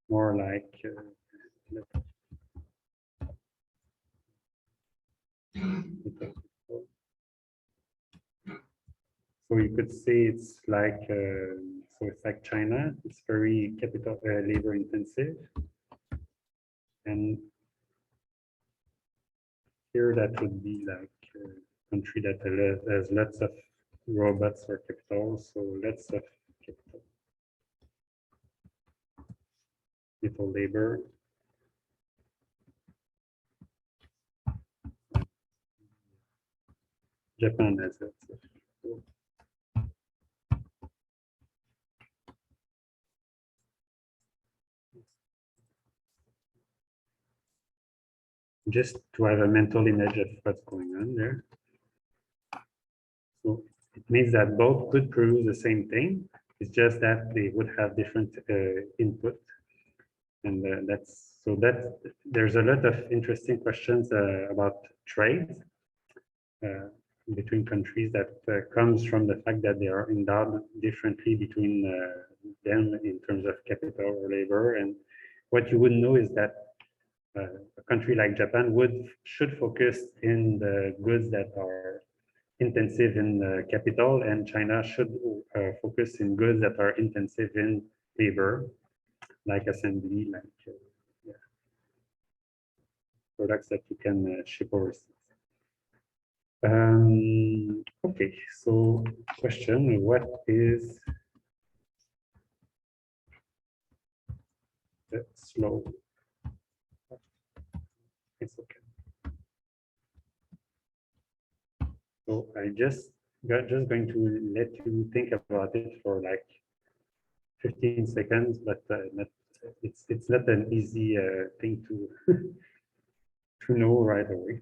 more like so you could say it's like China. It's very capital labor intensive, and here that would be like a country that has lots of robots or capital, so lots of capital, little labor. Japan has it. Just to have a mental image of what's going on there. So it means that both could produce the same thing. It's just that they would have different input. And there's a lot of interesting questions about trade between countries that comes from the fact that they are endowed differently between them in terms of capital or labor. And what you would know is that a country like Japan should focus in the goods that are intensive in capital, and China should focus in goods that are intensive in labor, like assembly, like products that you can ship overseas. Okay, so question, what is the slow? It's okay. So I just going to let you think about it for like 15 seconds, but it's not an easy thing to to know right away.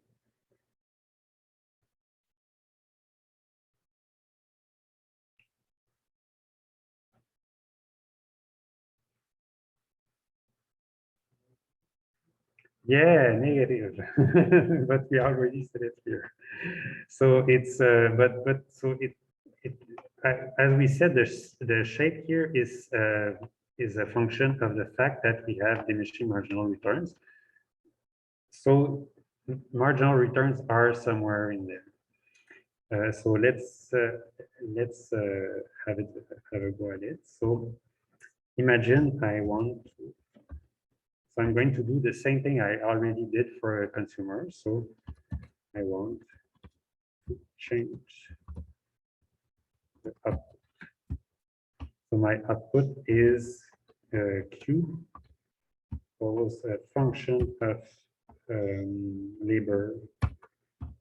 Yeah, negative, but we already said it here. So it's as we said, the shape here is a function of the fact that we have diminishing marginal returns. So marginal returns are somewhere in there. So let's have a go at it. So imagine I want to. So I'm going to do the same thing I already did for a consumer. So I want to change the output. So my output is Q, follows a function of labor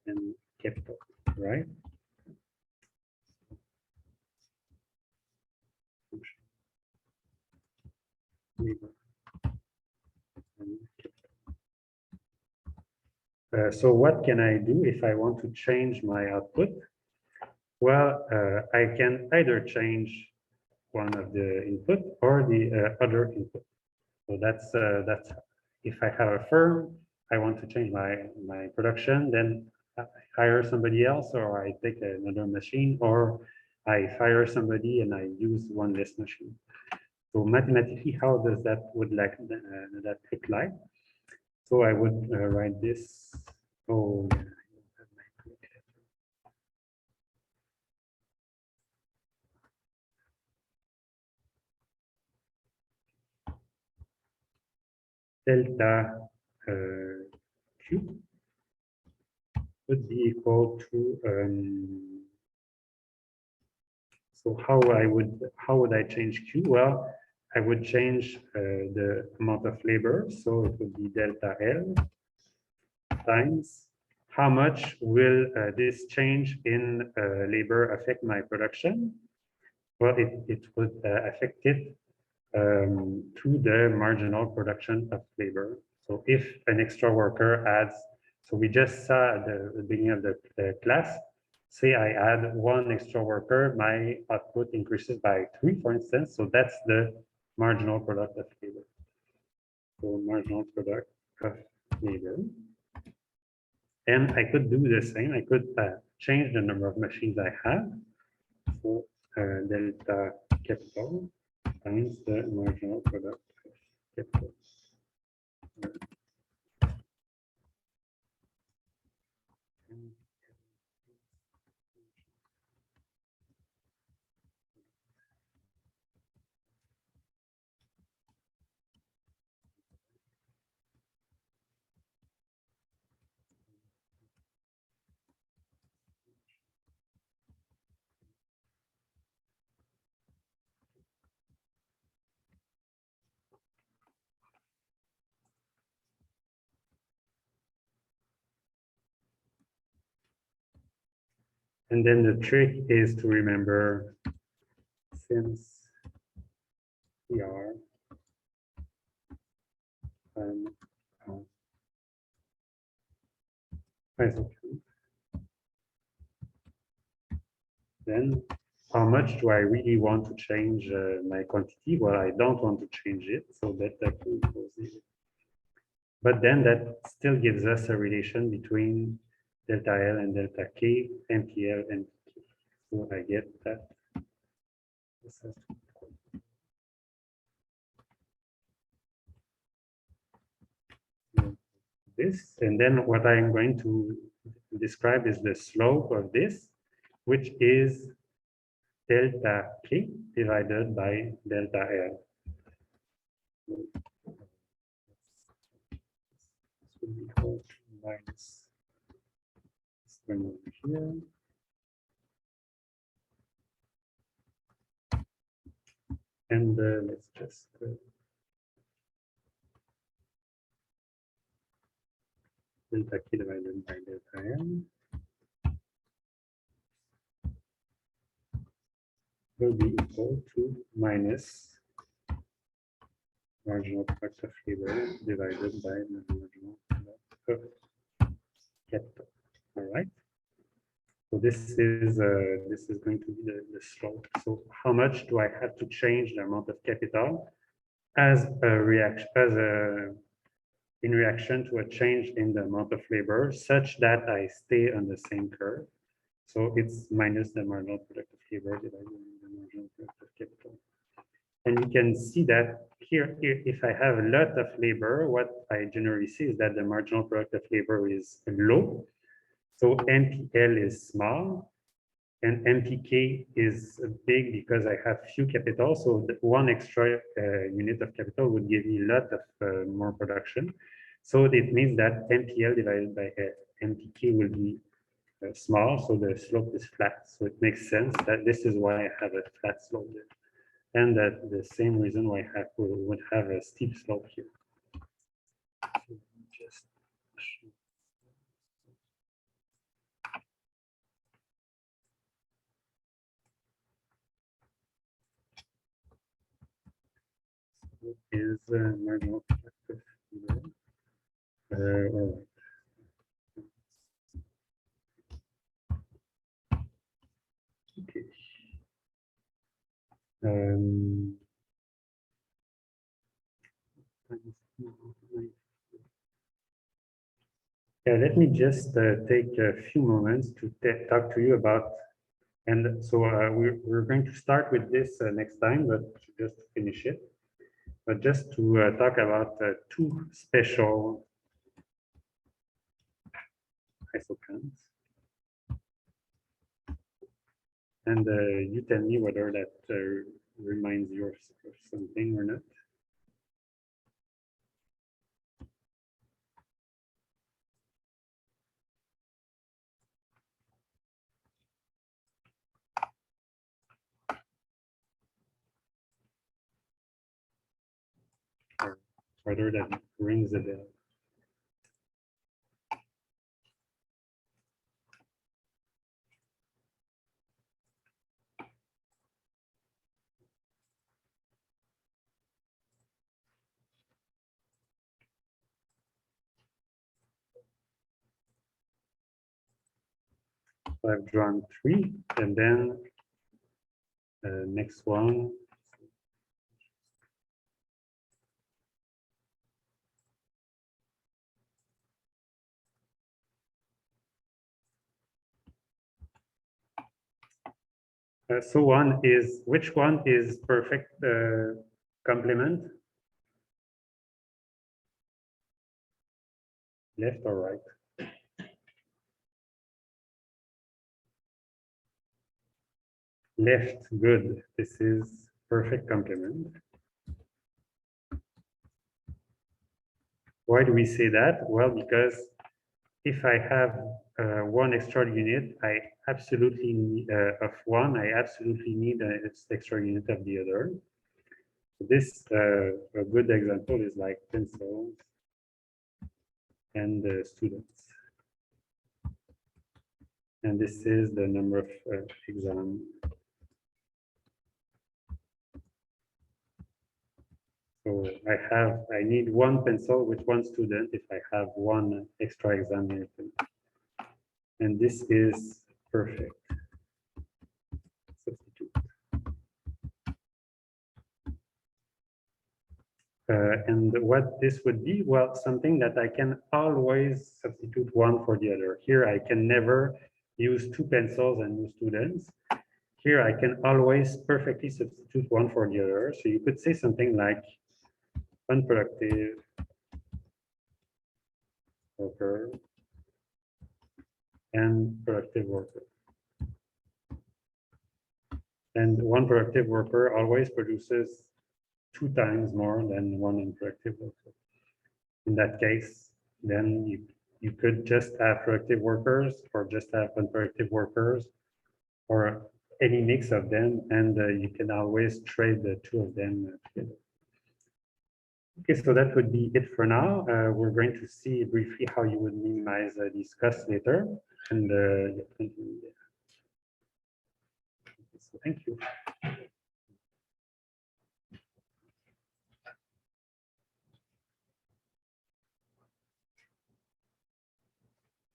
and capital, right? Labor. So what can I do if I want to change my output? Well, I can either change one of the input or the other input. So that's if I have a firm, I want to change my production, then I hire somebody else, or I take another machine, or I fire somebody and I use one less machine. So mathematically, how does that look like? So I would write this. Oh, yeah. Delta Q would be equal to so how would I change Q? Well, I would change the amount of labor, so it would be delta L times how much will this change in labor affect my production? Well, it would affect it to the marginal production of labor. So if an extra worker adds, so we just saw at the beginning of the class, say I add one extra worker, my output increases by 3, for instance. So that's the marginal product of labor. marginal product of labor. And I could do the same. I could change the number of machines I have. So delta capital times the marginal product of capital. And then the trick is to remember, since we are isotherm, then how much do I really want to change my quantity? Well, I don't want to change it, so delta Q equals 0. But then that still gives us a relation between delta L and delta K, MPL and K. So I get that this has to be this, and then what I'm going to describe is the slope of this, which is delta K divided by delta L. This will be equal to minus this one over here. And let's just delta K divided by delta L will be equal to minus marginal product of labor divided by the marginal product of capital. All right. So this is going to be the slope. So how much do I have to change the amount of capital as a reaction, in reaction to a change in the amount of labor, such that I stay on the same curve. So it's minus the marginal product of labor divided by the marginal product of capital. And you can see that here, if I have a lot of labor, what I generally see is that the marginal product of labor is low. So MPL is small and MPK is big because I have few capital. So the one extra unit of capital would give me a lot of more production. So it means that MPL divided by MPK will be small. So the slope is flat. So it makes sense that this is why I have a flat slope there. And that the same reason why I would have a steep slope here. So just is marginal product of labor. All right. Okay. Yeah, let me just take a few moments to talk to you about, and so we're going to start with this next time, but just to finish it. But just to talk about two special isochrones. And you tell me whether that reminds you of something or not. Or whether that rings a bell. So I've drawn 3, and then next one. So which one is perfect complement? Left or right? Left, good. This is perfect complement. Why do we say that? Well, because if I have one extra unit, I absolutely need of one, I absolutely need an extra unit of the other. This a good example is like pencils and students. And this is the number of exam. So I need one pencil with one student if I have one extra exam item. And this is perfect. Substitute. And what this would be, well, something that I can always substitute one for the other. Here I can never use two pencils and two students. Here I can always perfectly substitute one for the other. So you could say something like unproductive worker and productive worker. And one productive worker always produces 2 times more than one unproductive worker. In that case, then you could just have productive workers or just have unproductive workers or any mix of them, and you can always trade the 2 of them together. Okay, so that would be it for now. We're going to see briefly how you would minimize these costs later, and yeah, continue there. So thank you.